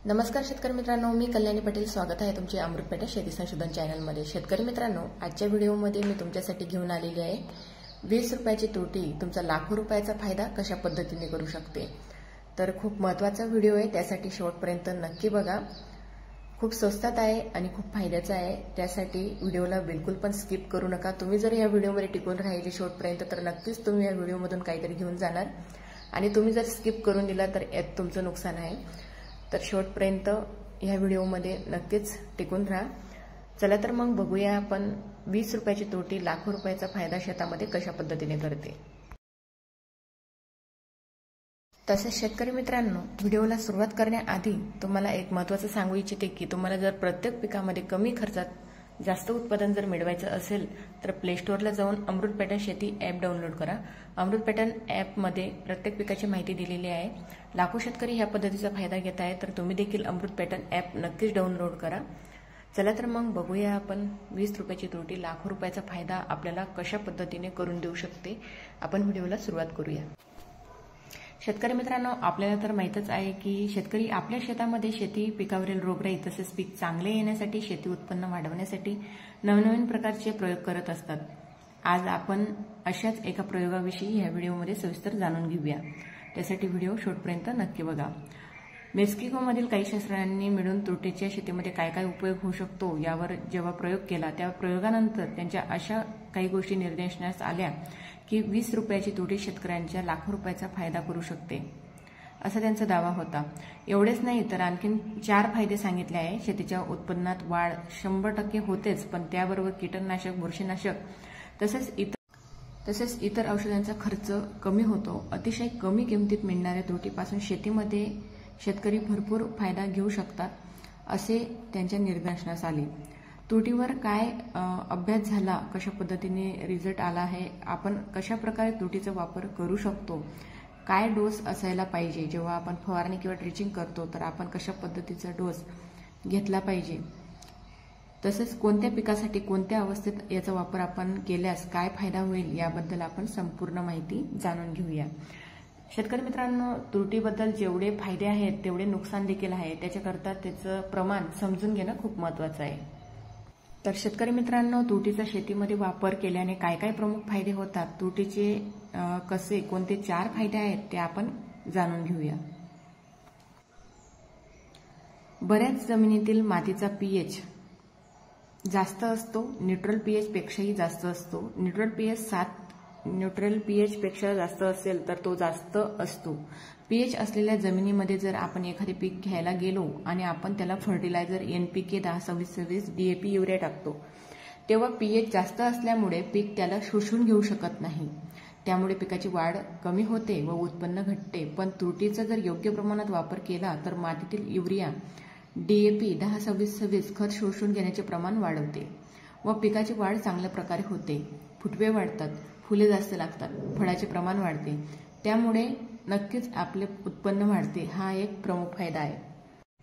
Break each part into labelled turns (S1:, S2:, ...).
S1: नमस्कार शेतकरी मित्रांनो, मी कल्याणी पटेल. स्वागत आहे तुमचे अमृत पेटा शेती संशोधन चॅनलमध्ये. शेतकरी मित्रांनो, आजच्या व्हिडिओमध्ये मी तुमच्यासाठी घेऊन आलेली आहे 20 रुपयाची तोटी तुमचा लाखो रुपयाचा फायदा कशा पद्धतीने करू शकते. तर खूप महत्त्वाचा व्हिडिओ आहे, त्यासाठी शेवटपर्यंत नक्की बघा. खूप स्वस्तात आहे आणि खूप फायद्याचा आहे, त्यासाठी व्हिडिओला बिलकुल पण स्किप करू नका. तुम्ही जर या व्हिडिओमध्ये टिकून राहिले शेवटपर्यंत तर नक्कीच तुम्ही या व्हिडिओमधून काहीतरी घेऊन जाणार आणि तुम्ही जर स्किप करून दिला तर यात तुमचं नुकसान आहे. तर शेवटपर्यंत ह्या व्हिडिओमध्ये नक्कीच टिकून राहा. चला तर मग बघूया आपण 20 रुपयाची तोटी लाखो रुपयाचा फायदा शेतामध्ये कशा पद्धतीने करते. तसेच शेतकरी मित्रांनो, व्हिडिओला सुरुवात करण्याआधी तुम्हाला एक महत्त्वाचं सांगू इच्छिते की तुम्हाला जर प्रत्येक पिकामध्ये कमी खर्चात जास्त उत्पादन जर मिळवायचं असेल तर प्ले स्टोअरला जाऊन अमृत पॅटर्न शेती ॲप डाउनलोड करा. अमृत पॅटर्न ॲपमध्ये प्रत्येक पिकाची माहिती दिलेली आहे. लाखो शेतकरी ह्या पद्धतीचा फायदा घेत आहे, तर तुम्ही देखील अमृत पॅटर्न ॲप नक्कीच डाउनलोड करा. चला तर मग बघूया आपण 20 रुपयाची तोटी लाखो रुपयाचा फायदा आपल्याला कशा पद्धतीने करून देऊ शकते. आपण व्हिडिओला सुरुवात करूया. शेतकरी मित्रांनो, आपल्याला तर माहीतच आहे की शेतकरी आपल्या शेतामध्ये शेती पिकावरील रोगराई तसेच पीक चांगले येण्यासाठी, शेती उत्पन्न वाढवण्यासाठी नवनवीन प्रकारचे प्रयोग करत असतात. आज आपण अशाच एका प्रयोगाविषयी ह्या व्हिडिओमध्ये सविस्तर जाणून घेऊया. त्यासाठी व्हिडिओ शेवटपर्यंत नक्की बघा. मेक्सिकोमधील काही शास्त्रज्ञांनी मिळून तोटीच्या शेतीमध्ये काय काय उपयोग होऊ शकतो यावर जेव्हा प्रयोग केला, त्या प्रयोगानंतर त्यांच्या अशा काही गोष्टी निदर्शनास आल्या की 20 रुपयाची तोटी शेतकऱ्यांच्या लाखो रुपयाचा फायदा करू शकते, असा त्यांचा दावा होता. एवढेच नाही तर आणखीन 4 फायदे सांगितले आहे. शेतीच्या उत्पन्नात वाढ 100% होतेच, पण त्याबरोबर कीटकनाशक, बुरशीनाशक तसेच इतर औषधांचा खर्च कमी होतो. अतिशय कमी किमतीत मिळणाऱ्या तोटीपासून शेतीमध्ये शेतकरी भरपूर फायदा घेऊ शकतात, असे त्यांच्या निदर्शनास आले. तोटीवर काय अभ्यास झाला, कशा पद्धतीने रिझल्ट आला आहे, आपण कशा प्रकारे तोटीचा वापर करू शकतो, काय डोस असायला पाहिजे, जेव्हा आपण फवारणी किंवा ड्रिचिंग करतो तर आपण कशा पद्धतीचा डोस घेतला पाहिजे, तसेच कोणत्या पिकासाठी कोणत्या अवस्थेत याचा वापर आपण केल्यास काय फायदा होईल याबद्दल आपण संपूर्ण माहिती जाणून घेऊया. शेतकरी मित्रांनो, तोटीबद्दल जेवढे फायदे आहेत तेवढे नुकसान देखील आहे. त्याच्याकरता त्याचं प्रमाण समजून घेणं खूप महत्त्वाचं आहे. तर शेतकरी मित्रांनो, तोटीचा शेतीमध्ये वापर केल्याने काय काय प्रमुख फायदे होतात, तोटीचे कोणते 4 फायदे आहेत ते आपण जाणून घेऊया. बऱ्याच जमिनीतील मातीचा पीएच जास्त असतो, न्यूट्रल पीएच पेक्षाही जास्त असतो. न्यूट्रल पीएच पेक्षा जास्त असेल तर तो जास्त असतो. पीएच असलेल्या जमिनीमध्ये जर आपण एखादे पीक घ्यायला गेलो आणि आपण त्याला फर्टिलायझर NPK 10-26-26 DAP युरिया टाकतो, तेव्हा पीएच जास्त असल्यामुळे पीक त्याला शोषून घेऊ शकत नाही. त्यामुळे पिकाची वाढ कमी होते व उत्पन्न घटते. पण तोटीचा जर योग्य प्रमाणात वापर केला तर मातीतील युरिया DAP 10-26-26 खत शोषून घेण्याचे प्रमाण वाढवते व पिकाची वाढ चांगल्या प्रकारे होते. फुटवे वाढतात, फुले जास्त लागतात, फळाचे प्रमाण वाढते. त्यामुळे नक्कीच आपले उत्पन्न वाढते. हा एक प्रमुख फायदा आहे.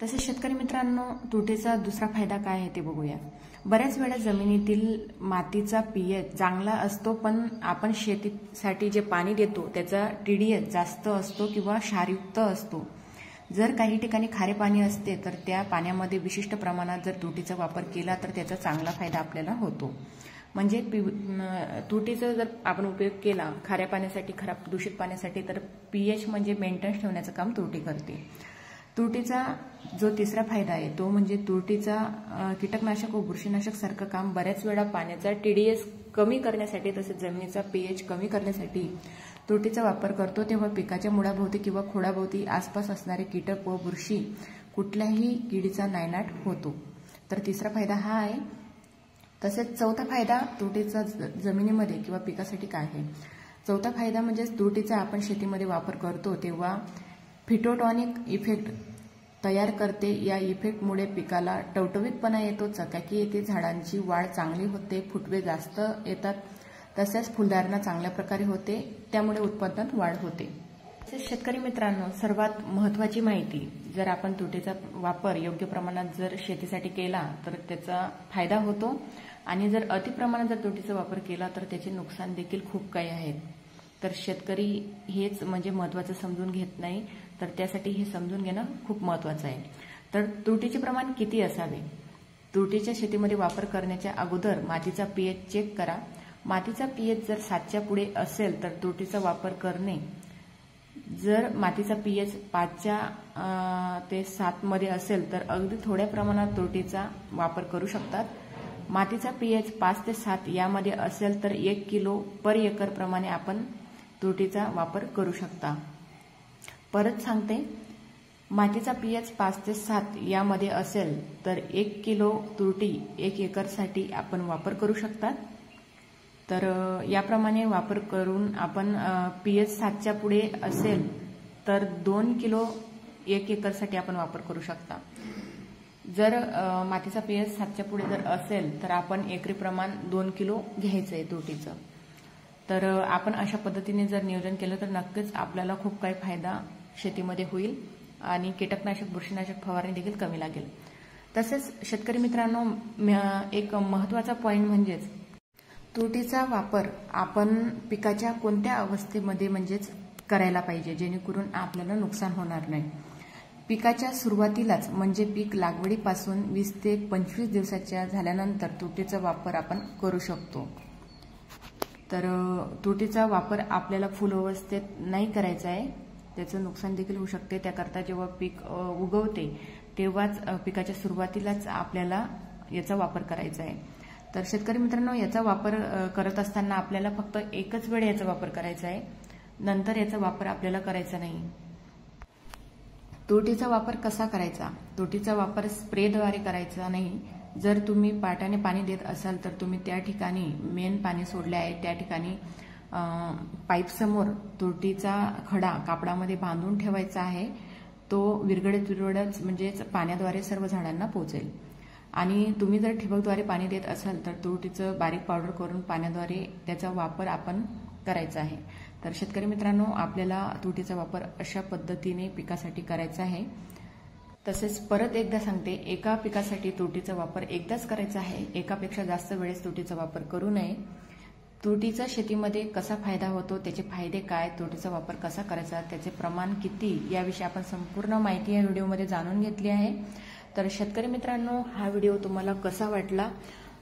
S1: तसेच शेतकरी मित्रांनो, तोटीचा दुसरा फायदा काय आहे ते बघूया. बऱ्याच वेळा जमिनीतील मातीचा पीएच चांगला असतो, पण आपण शेतीसाठी जे पाणी देतो त्याचा TDS जास्त असतो किंवा क्षारयुक्त असतो. जर काही ठिकाणी खारे पाणी असते तर त्या पाण्यामध्ये विशिष्ट प्रमाणात जर तोटीचा वापर केला तर त्याचा चांगला फायदा आपल्याला होतो. म्हणजे तोटीचा जर आपण उपयोग केला खाऱ्या पाण्यासाठी, खराब दूषित पाण्यासाठी, तर पीएच म्हणजे मेंटेनन्स ठेवण्याचं काम तोटी करते. तोटीचा जो तिसरा फायदा आहे तो म्हणजे तोटीचा कीटकनाशक व बुरशीनाशक सारखं काम बऱ्याच वेळा पाण्याचा TDS कमी करण्यासाठी तसेच जमिनीचा पीएच कमी करण्यासाठी तोटीचा वापर करतो. तेव्हा पिकाच्या मुळाभोवती किंवा खोडाभोवती आसपास असणारे कीटक व बुरशी कुठल्याही किडीचा नायनाट होतो. तर तिसरा फायदा हा आहे. तसेच चौथा फायदा तोटीचा जमिनीमध्ये किंवा पिकासाठी काय आहे. चौथा फायदा म्हणजे तोटीचा आपण शेतीमध्ये वापर करतो तेव्हा फिटोटॉनिक इफेक्ट तयार करते. या इफेक्टमुळे पिकाला टवटवीतपणा येतो, चकाकी येते, झाडांची वाढ चांगली होते, फुटवे जास्त येतात, तसेच फुलधारणा चांगल्या प्रकारे होते. त्यामुळे उत्पादनात वाढ होते. तसेच शेतकरी मित्रांनो, सर्वात महत्त्वाची माहिती, जर आपण तोटीचा वापर योग्य प्रमाणात जर शेतीसाठी केला तर त्याचा फायदा होतो आणि जर अतिप्रमाणात जर तोटीचा वापर केला तर त्याचे नुकसान देखील खूप काही आहेत. तर शेतकरी हेच म्हणजे महत्त्वाचं समजून घेत नाही, तर त्यासाठी हे समजून घेणं खूप महत्त्वाचं आहे. तर तुरटीचे प्रमाण किती असावे? तुरटीच्या शेतीमध्ये वापर करण्याच्या अगोदर मातीचा पीएच चेक करा. मातीचा पीएच जर 7च्या पुढे असेल तर तुरटीचा वापर करणे. जर मातीचा पीएच 5 ते 7 मध्ये असेल तर अगदी थोड्या प्रमाणात तुरटीचा वापर करू शकतात. मातीचा पीएच 5 ते 7 यामध्ये असेल तर 1 किलो पर एकर प्रमाणे आपण तुरटीचा वापर करू शकता. परत सांगते, मातीचा पीएच 5 ते 7 यामध्ये असेल तर 1 किलो तुरटी 1 एकरसाठी आपण वापर करू शकतात. तर याप्रमाणे वापर करून आपण पीएच 7च्या पुढे असेल तर 2 किलो 1 एकरसाठी आपण वापर करू शकता. जर मातीचा पीएच 7च्या पुढे जर असेल तर आपण एकरी प्रमाण 2 किलो घ्यायचं आहे तुरटीचं. तर आपण अशा पद्धतीने जर नियोजन केलं तर नक्कीच आपल्याला खूप काही फायदा शेतीमध्ये होईल आणि कीटकनाशक बुरशीनाशक फवारणी देखील कमी लागेल. तसेच शेतकरी मित्रांनो, एक महत्त्वाचा पॉईंट म्हणजेच तुरटीचा वापर आपण पिकाच्या कोणत्या अवस्थेमध्ये म्हणजेच करायला पाहिजे जेणेकरून आपल्याला नुकसान होणार नाही. पिकाच्या सुरुवातीलाच म्हणजे पीक लागवडीपासून 20 ते 25 दिवसाच्या झाल्यानंतर तुरटीचा वापर आपण करू शकतो. तर तुरटीचा वापर आपल्याला फुल अवस्थेत नाही करायचा आहे, त्याचं नुकसान देखील होऊ शकते. त्याकरता जेव्हा पीक उगवते तेव्हाच पिकाच्या सुरुवातीलाच आपल्याला याचा वापर करायचा आहे. तर शेतकरी मित्रांनो, याचा वापर करत असताना आपल्याला फक्त एकच वेळ याचा वापर करायचा आहे, नंतर याचा वापर आपल्याला करायचा नाही. तुरटीचा वापर कसा करायचा? तुरटीचा वापर स्प्रेद्वारे करायचा नाही. जर तुम्ही पाटाने पाणी देत असाल तर तुम्ही त्या ठिकाणी मेन पाणी सोडले आहे त्या ठिकाणी पाईप समोर तुरटीचा खडा कापडामध्ये बांधून ठेवायचा आहे. तो विरघळत म्हणजेच पाण्याद्वारे सर्व झाडांना पोहोचेल. आणि तुम्ही जर ठिबकद्वारे पाणी देत असाल तर तुरटीचं बारीक पावडर करून पाण्याद्वारे त्याचा वापर आपण करायचा आहे. तर शेतकरी मित्रांनो, आपल्याला तुरटीचा वापर अशा पद्धतीने पिकासाठी करायचा आहे. तसेच परत एकदा सांगते, एका पिकासाठी तुरटीचा वापर एकदाच करायचा आहे. एकापेक्षा जास्त वेळेस तुरटीचा वापर करू नये. तुरटीचा शेतीमध्ये कसा फायदा होतो, त्याचे फायदे काय, तुरटीचा वापर कसा करायचा, त्याचे प्रमाण किती, याविषयी आपण संपूर्ण माहिती या व्हिडिओमध्ये जाणून घेतली आहे. तर शेतकरी मित्रांनो, हा व्हिडिओ तुम्हाला कसा वाटला?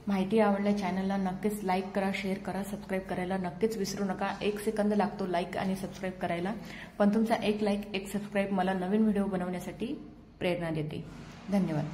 S1: माहिती आवडल्या चॅनलला नक्कीच लाईक करा, शेअर करा, सबस्क्राईब करायला नक्कीच विसरू नका. 1 सेकंद लागतो लाईक आणि सबस्क्राईब करायला, पण तुमचा एक लाईक एक सबस्क्राईब मला नवीन व्हिडिओ बनवण्यासाठी प्रेरणा देते. धन्यवाद.